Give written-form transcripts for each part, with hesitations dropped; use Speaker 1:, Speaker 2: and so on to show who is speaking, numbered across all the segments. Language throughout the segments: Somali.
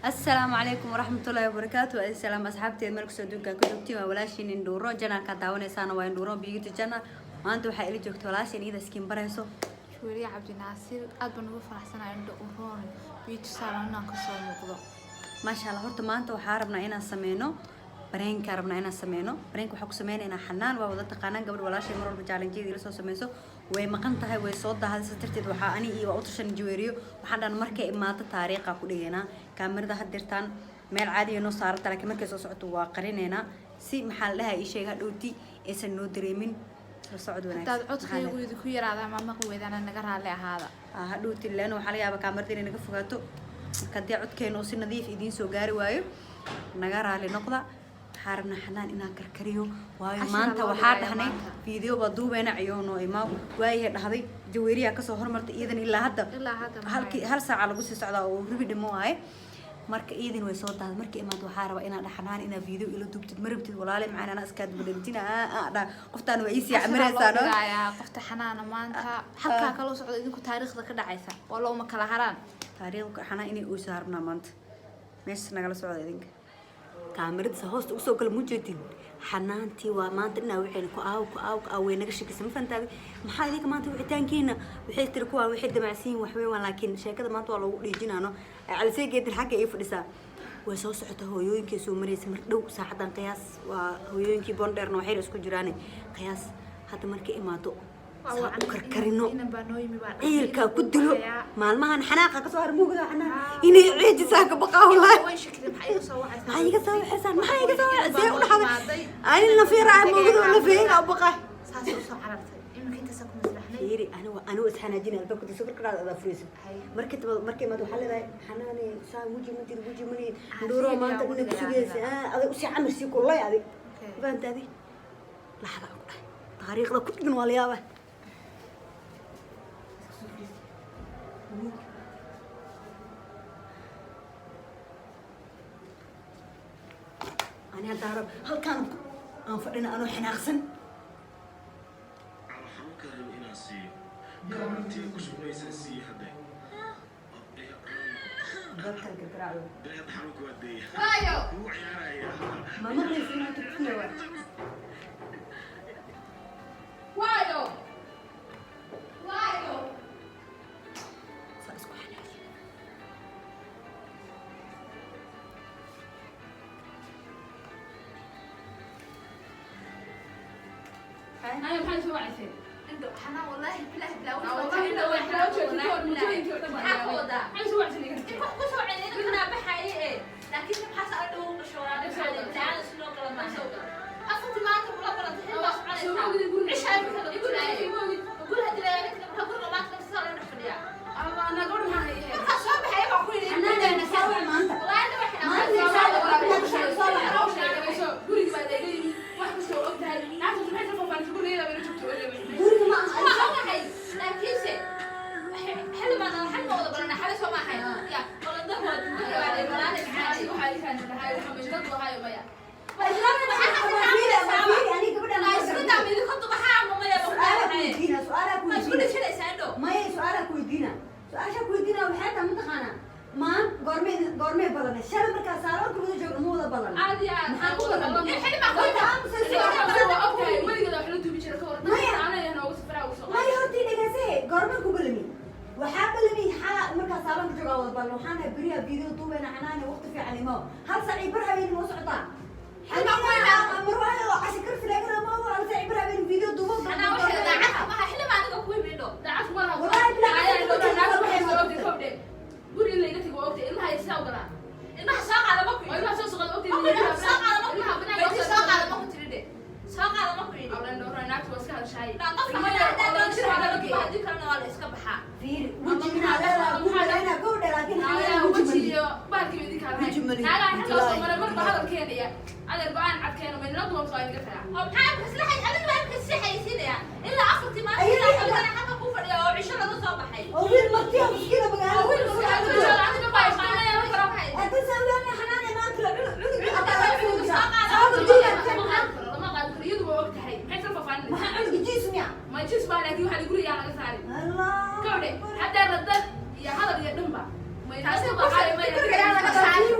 Speaker 1: السلام عليكم ورحمة الله وبركاته. السلام أصحابتي الملك سودوكا كنتي وولاشين إندورو جنا كداون إنسان وإندورو بيجي جنا ما أنتوا حقيقي جوكت ولاشين إذا سكين بريسو
Speaker 2: شوري عبد الناصر أدبن وفرح سنة عنده أورون بيتصالنا كسر مقضى
Speaker 1: ما شاء الله هرت ما أنتوا حاربنا هنا سمينو برين كاربنا هنا سمينو برين كحكوا سمين هنا حنان ووضت قناة قبل ولاشين مرور بجالين جدي لسه سميسو ومقنتها وصوت هذا سترتد وحاني إيه وأطرشن جويريو وحنا مركي إما تاريخ كلنا كاميرا هدرتان meel caadi ah noo saarta laakiin markay soo socoto waa qarinayna si maxaa lahaa ii sheega dhowti aysan noo dareemin soo socod wanaagsan
Speaker 2: dad codkaygu ku yiraahdaa ma maqli weydana naga raali ahaada
Speaker 1: dhowti leen waxa laga yaabaa kaamirada inay naga fogaato kadii codkeena si nadiif idin soo gaari waayo naga raali noqda xarabna xanaan inaan karkariyo waayo maanta waxaa dhahnay video ba duubeena ciyoono imaa waayay dhahday jaweeriya ka soo hormartay iidan ilaa hadda hal saac lagu sii socdaa oo rubi dhimo ay marka iidin way soo daad markii imaad waxa raba inaan dhaxnaan ina video ila duubtid marabtid walaale macaan ana iska badaltina qoftaan way isi camiraysaano
Speaker 2: qofta xanaana maanta halka kala socdo idinku taariikhda ka dhacaysa waa loo ma kala haraan
Speaker 1: taariikhda xanaan inay u saarna maanta meesha nagala socdo idinka kaamirada hoosta u soo kala mujeedin xanaantii waa maanta inaa waxay ku aaw way naga shakisay ma fantaadi maxaa idinka maanta wixitaankiina waxay tir ku waan wixii damacsiin wax weyn waan laakiin sheekada maanta waa lagu dhiijinaano على سيجي الحاجة إيه فريسة وسوسعته هويونكي سومريس مردو ساعة قياس وهويونكي بوندر نوحير اسكو جراني قياس هذا مركي إماتو كركرينو إيه كودلو مال ما هنحناقة كسر موجودة أنا إني عيد ساق بقى والله
Speaker 2: وين شكلهم
Speaker 1: حيجي سوي حسن ما حيجي سوي زي ولا حاجة أنا اللي في راعي موجود ولا في أو بقى
Speaker 2: ساسو عرفت إنك أنت ساكن مسرحني
Speaker 1: يري أنا وإسحنا جينا البكو تسوق كراد هذا فريسة مركي ما تحل ذا حناني سا وجي مدير وجي مني ندورو ما أنت منك سجيس هذا وش عمل سيك والله هذه فهمت هذه لحظة تاريخ ذا كل من واليابه أنا هالدارب هل كان أنفرنا أنا حين أغسن
Speaker 3: كارنتي كشوفني سنسي هذا.
Speaker 1: ذكر كتراعو.
Speaker 3: ده يضحك ودي.
Speaker 2: وايو.
Speaker 3: هو عيارة.
Speaker 1: ما مغلي فينا تكفيه واحد.
Speaker 2: وايو. وايو.
Speaker 1: سأسكو حناني.
Speaker 2: أنا بحاول شو عايزين. حنا والله بلا والله لكن بحس أدو شوراني تعال شنو كلام ما سوى أصلا ما أنت ولا برا تحب إيش هاي يقول يقول هذي لا يقول ما تقدر تصير نحفليا أنا أقول ما هي خلاص بحياة أقول
Speaker 1: أنا نسوي ما أنت
Speaker 2: والله أنا وإحنا ما
Speaker 1: قرمي بلنا الشارع مركز صاروا كل يوم يجوا موضة بلنا
Speaker 2: عادي يعني
Speaker 1: ما يهرتي نجاسة قرمي كبلمي وحابلمي حلا مركز صاروا كجوا موضة بلنا وحنا بريا فيديو طوبنا حناني وقت في علماء هل صعي برها بين موسعطان حنا مروح عشكر في الأجر ما هو هل صعي برها بين فيديو طوبنا
Speaker 2: أنا وش دعت ما حلم أنا قوي منه دعت مرة
Speaker 1: والله لا
Speaker 2: قولي اللي قلتي وقتي إنها يساوي قرا إنها ساق على مكوي إنها ساق على مكوي إنها ساق على مكوي إنها ساق على مكوي تريدي ساق على مكوي أو لأنه رنات وسكان شاي لا قفل ما يصير هذا مكوي هذيك أنا ولا إسكاب حا
Speaker 1: في وجهنا لا وجهنا كودا لكن
Speaker 2: لا وجهي بالك يديك على هاي لا إحنا أصلا مرة هذا الكينية أنا البعان عاد كانوا من نضوم صاير قفلها أو بحال بس لا حي أنا ما يمكن السيحة يصير يعني إلا أخذتي ما أنا حتى كوفر يا وعشرة نص صباحي
Speaker 1: أو المرتين مش كده بقى
Speaker 2: أو أنا بايش أنا يا رب راحي
Speaker 1: أتسوي أنا حناني ما أكل
Speaker 2: ما قال كريد وقت هاي حيث الففان
Speaker 1: عندك جسمي
Speaker 2: ما يجلس بالك يوحد يقول يا أنا ساري
Speaker 1: الله
Speaker 2: كودي حتى ردت يا هذا اللي يدمبا ما يناسب هاي ما يناسب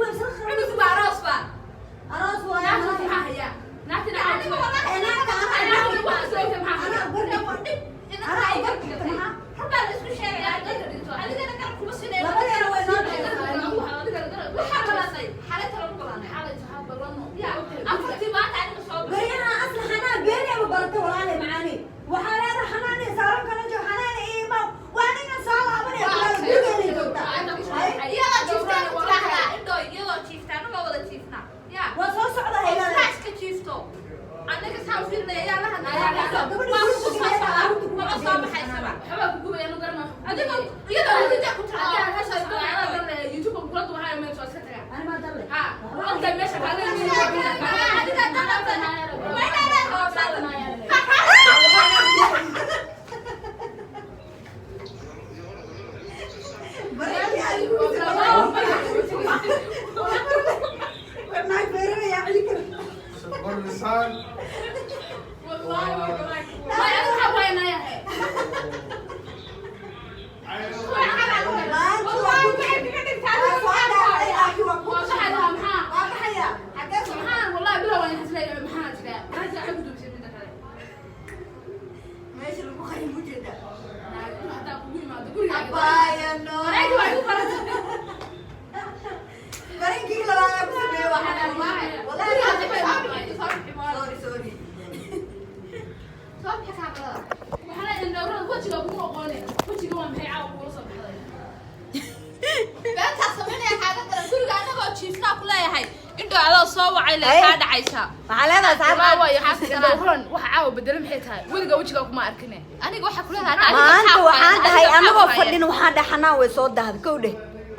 Speaker 2: jiifnaa ku leeyahay indho adoo soo wacay le kaa dhacaysa
Speaker 1: maxaa leedahay
Speaker 4: Waa
Speaker 1: saacad
Speaker 4: waayo xasan huran wax caawa bedel maxay tahay wadiga wajiga kuma arkine
Speaker 2: aniga waxa ku leedahay
Speaker 1: maanta waxaan dhahay anagoo fadhin waxaan dhahay xanaan way soo dahday kow dheh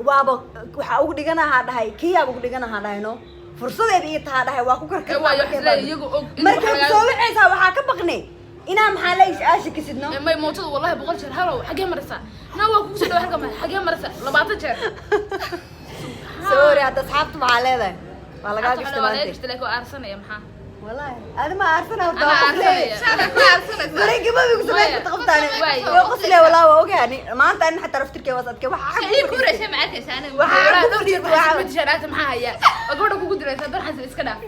Speaker 1: waaba waxaa ugu dhiganahaa dhahay kiyaaba ugu dhiganahaa dhahay no fursadeeda iyo tahaa dhahay waa ku
Speaker 4: waayo xilay iyagu og
Speaker 1: markay soo wixaysaa waxaa ka baqnay inaa maxaa la aasha kasidno
Speaker 4: may mootada wallahi 100 jeer halow xagee maraysa na waa kugu soo dhaw halka ma xagee maraysa 20 jeer
Speaker 1: sorry hadda asxaabtu maxaa leedahay waa lagaa gashta maanta
Speaker 4: gashta ko aarsanaya maxaa
Speaker 1: wallahi aad ma aarsana
Speaker 4: ana aarsanaya
Speaker 1: markay gabadhu ku sameeyay qabtaan waa qosle walaa waa ogaani maanta in xataa raftirkay wasadkay waxa
Speaker 2: ay ku rashay ma arkaysa aniga
Speaker 1: waxa ku
Speaker 4: dhowr
Speaker 1: fadhiyo
Speaker 4: jeer maxaa jaraata maxaa haya gabadha kugu diraysa darxan iska dhaaf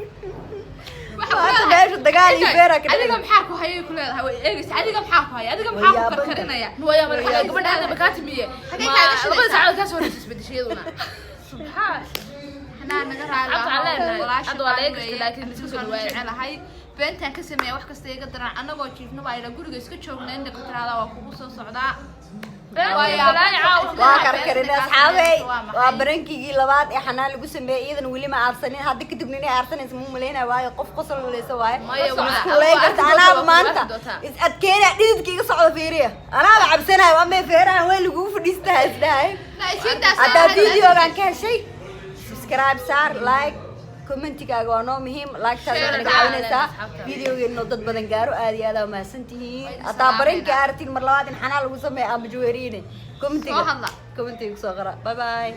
Speaker 1: waxa meesha dagaal iyo beera ka
Speaker 2: adiga maxaa ku hayay ku leedahay way eegaysa adiga maxaa ku hayay adiga maxaa ku karkarinaya
Speaker 4: waya markaa gabadha hadda bakaatimiye labada saacadood ka soo horeysay isbedeshiyaduna
Speaker 2: subhaan xanaan naga raali
Speaker 4: hadda waa laga gashta laakiin iska soo
Speaker 2: dhawaanahay beentan ka sameeya wax kasta iga daran anagoo jiifno baa ila guriga iska joogna inda ku tiraada waa kugu soo socdaa
Speaker 1: waa karkarin asxaabey waa barankigii labaad ee xanaan lagu sameeyay iyadan weli ma aarsanin hadda kadibna inay aarsanaysa ma umaleynaya waayo qof qosol leysa waaye iskuulay karta anaaba maanta is adkeena dhididka iga socda fiiriya anaaba cabsanayo ama feerahan way lagu fadhiistaa isdhahay haddaa videogan ka heshay subscribe saar like commentigaaga waa noo muhiim like-taas waxay naga caawinaysaa videogeena dad badan gaaro aad iyo aad aa mahadsan tihiin hataa baranka aartiin mar labaad in xanaan lagu sameeyo ama jaweeriine commentiga kusoo qara bye bye